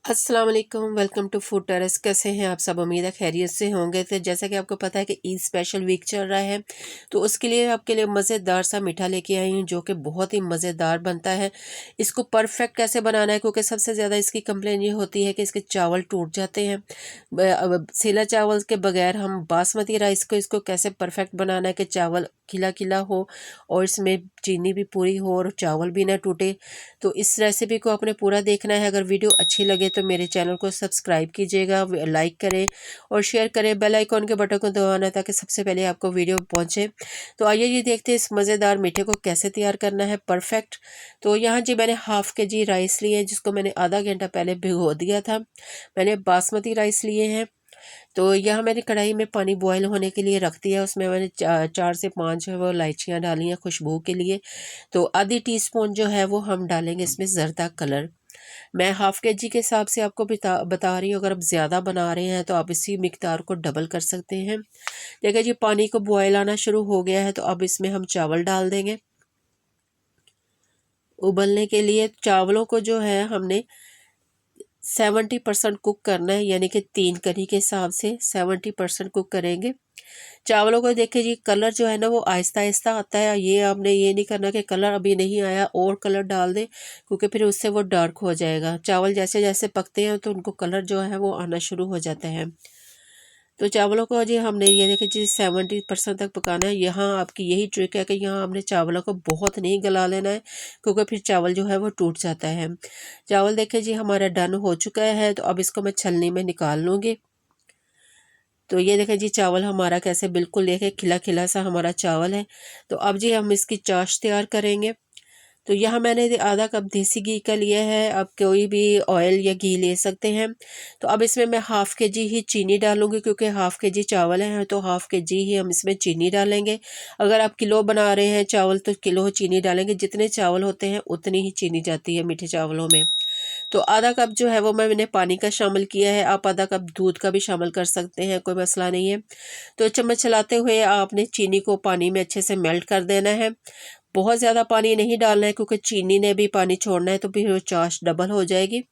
अस्सलाम वालेकुम, welcome to food terrace. कैसे हैं आप सब? उम्मीद है खैरियत से होंगे। तो जैसा कि आपको पता है कि ईद स्पेशल वीक चल रहा है, तो उसके लिए आपके लिए मज़ेदार सा मीठा लेके आई हूँ जो कि बहुत ही मज़ेदार बनता है। इसको परफेक्ट कैसे बनाना है, क्योंकि सबसे ज़्यादा इसकी कंप्लेन ये होती है कि इसके चावल टूट जाते हैं। अब सीला चावल के बगैर हम बासमती राइस को इसको कैसे परफेक्ट बनाना है कि चावल खिला खिला हो और इसमें चीनी भी पूरी हो और चावल भी ना टूटे। तो इस रेसिपी को आपने पूरा देखना है। अगर वीडियो अच्छी लगे तो मेरे चैनल को सब्सक्राइब कीजिएगा, लाइक करें और शेयर करें। बेल आइकॉन के बटन को दबाना ताकि सबसे पहले आपको वीडियो पहुंचे। तो आइए ये देखते हैं इस मज़ेदार मीठे को कैसे तैयार करना है परफेक्ट। तो यहाँ जी मैंने हाफ़ के जी राइस लिए हैं जिसको मैंने आधा घंटा पहले भिगो दिया था। मैंने बासमती राइस लिए हैं। तो यहाँ मैंने कढ़ाई में पानी बॉयल होने के लिए रख दिया। उसमें मैंने 4 से 5 जो है वो इलायचियाँ डाली हैं खुशबू के लिए। तो आधी टीस्पून जो है वो हम डालेंगे इसमें ज़रदा कलर। मैं हाफ़ के जी के हिसाब से आपको बता रही हूँ। अगर आप ज़्यादा बना रहे हैं तो आप इसी मिकदार को डबल कर सकते हैं। देखिए जी पानी को बॉयल आना शुरू हो गया है, तो अब इसमें हम चावल डाल देंगे उबलने के लिए। चावलों को जो है हमने 70% कुक करना है, यानी कि 3 करी के हिसाब से 70% कुक करेंगे। चावलों को देखिए जी कलर जो है ना वो आहिस्ता आहिस्ता आता है। ये आपने ये नहीं करना कि कलर अभी नहीं आया और कलर डाल दें, क्योंकि फिर उससे वो डार्क हो जाएगा। चावल जैसे जैसे पकते हैं तो उनको कलर जो है वो आना शुरू हो जाता है। तो चावलों को जी हमने ये देखिए जी 70% तक पकाना है। यहाँ आपकी यही ट्रिक है कि यहाँ हमने चावलों को बहुत नहीं गला लेना है, क्योंकि फिर चावल जो है वो टूट जाता है। चावल देखिए जी हमारा डन हो चुका है, तो अब इसको मैं छलनी में निकाल लूँगी। तो ये देखें जी चावल हमारा कैसे बिल्कुल देखें खिला खिला सा हमारा चावल है। तो अब जी हम इसकी चाश तैयार करेंगे। तो यहाँ मैंने आधा कप देसी घी का लिया है। आप कोई भी ऑयल या घी ले सकते हैं। तो अब इसमें मैं हाफ़ के जी ही चीनी डालूंगी, क्योंकि हाफ़ के जी चावल है तो हाफ़ के जी ही हम इसमें चीनी डालेंगे। अगर आप किलो बना रहे हैं चावल तो किलो चीनी डालेंगे। जितने चावल होते हैं उतनी ही चीनी जाती है मीठे चावलों में। तो आधा कप जो है वो मैंने पानी का शामिल किया है। आप आधा कप दूध का भी शामिल कर सकते हैं, कोई मसला नहीं है। तो चम्मच चलाते हुए आपने चीनी को पानी में अच्छे से मेल्ट कर देना है। बहुत ज़्यादा पानी नहीं डालना है, क्योंकि चीनी ने भी पानी छोड़ना है तो फिर वो चाश डबल हो जाएगी।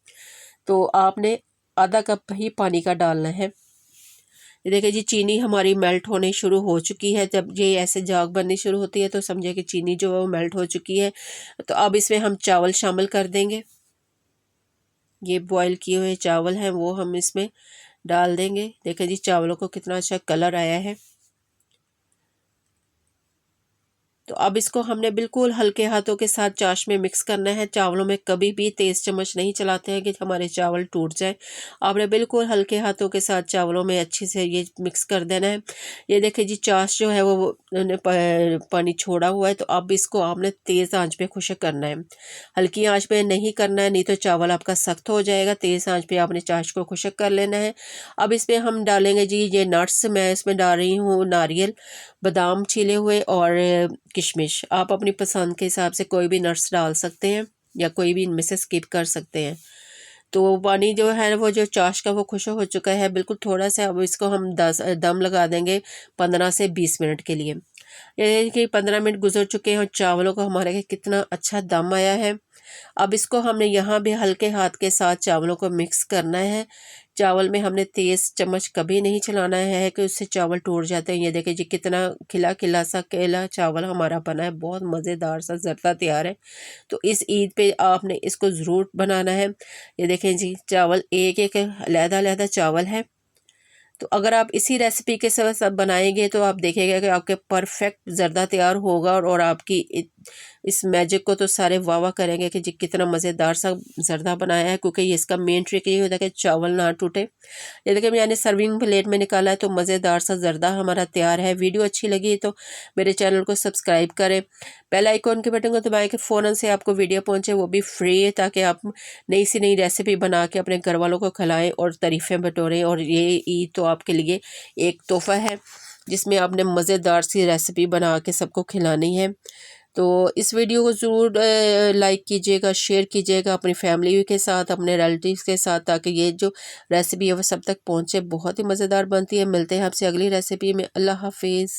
तो आपने आधा कप ही पानी का डालना है। ये देखिए जी चीनी हमारी मेल्ट होने शुरू हो चुकी है। जब ये ऐसे झाग बननी शुरू होती है तो समझे कि चीनी जो है वो मेल्ट हो चुकी है। तो अब इसमें हम चावल शामिल कर देंगे। ये बॉईल किए हुए चावल हैं वो हम इसमें डाल देंगे। देखिए जी चावलों को कितना अच्छा कलर आया है। तो अब इसको हमने बिल्कुल हल्के हाथों के साथ चाश में मिक्स करना है। चावलों में कभी भी तेज़ चम्मच नहीं चलाते हैं कि हमारे चावल टूट जाए। आपने बिल्कुल हल्के हाथों के साथ चावलों में अच्छे से ये मिक्स कर देना है। ये देखिए जी चाश जो है वो उन्होंने पानी छोड़ा हुआ है। तो अब इसको आपने तेज़ आंच पे खुश्क करना है, हल्की आंच पे नहीं करना है, नहीं तो चावल आपका सख्त हो जाएगा। तेज़ आंच पे आपने चाश को खुश्क कर लेना है। अब इसमें हम डालेंगे जी ये नट्स। मैं इसमें डाल रही हूँ नारियल, बादाम छीले हुए और किशमिश। आप अपनी पसंद के हिसाब से कोई भी नट्स डाल सकते हैं या कोई भी इनमें से स्किप कर सकते हैं। तो पानी जो है वो जो चाश का वो खुश हो चुका है बिल्कुल थोड़ा सा। अब इसको हम 10 दम लगा देंगे 15 से 20 मिनट के लिए। ये कि 15 मिनट गुजर चुके हैं और चावलों को हमारे कितना अच्छा दम आया है। अब इसको हमने यहाँ भी हल्के हाथ के साथ चावलों को मिक्स करना है। चावल में हमने तेज़ चम्मच कभी नहीं चलाना है कि उससे चावल टूट जाते हैं। ये देखिए जी कितना खिला खिला सा केला चावल हमारा बना है, बहुत मज़ेदार सा ज़रदा तैयार है। तो इस ईद पे आपने इसको ज़रूर बनाना है। ये देखें जी चावल एक एक अलहदा-अलहदा चावल है। तो अगर आप इसी रेसिपी के साथ साथ बनाएंगे तो आप देखेंगे कि आपके परफेक्ट ज़रदा तैयार होगा और आपकी इस मैजिक को तो सारे वाह वाह करेंगे कि जी कितना मज़ेदार सा ज़रदा बनाया है। क्योंकि ये इसका मेन ट्रिक ये होता है कि चावल ना टूटे। ये देखिए मैंने सर्विंग प्लेट में निकाला है। तो मज़ेदार सा ज़रदा हमारा तैयार है। वीडियो अच्छी लगी तो मेरे चैनल को सब्सक्राइब करें, बेल आइकॉन के बटन को दबाएं कि फ़ौरन से आपको वीडियो पहुंचे, वो भी फ्री है, ताकि आप नई सी नई रेसिपी बना के अपने घर वालों को खिलाएं और तारीफ़ें बटोरें। और ये ईद तो आपके लिए एक तोहफ़ा है जिसमें आपने मज़ेदार सी रेसिपी बना के सबको खिलानी है। तो इस वीडियो को ज़रूर लाइक कीजिएगा, शेयर कीजिएगा अपनी फैमिली के साथ, अपने रिलेटिव्स के साथ, ताकि ये जो रेसिपी है वो सब तक पहुँचे। बहुत ही मज़ेदार बनती है। मिलते हैं आपसे अगली रेसिपी में। अल्लाह हाफिज़।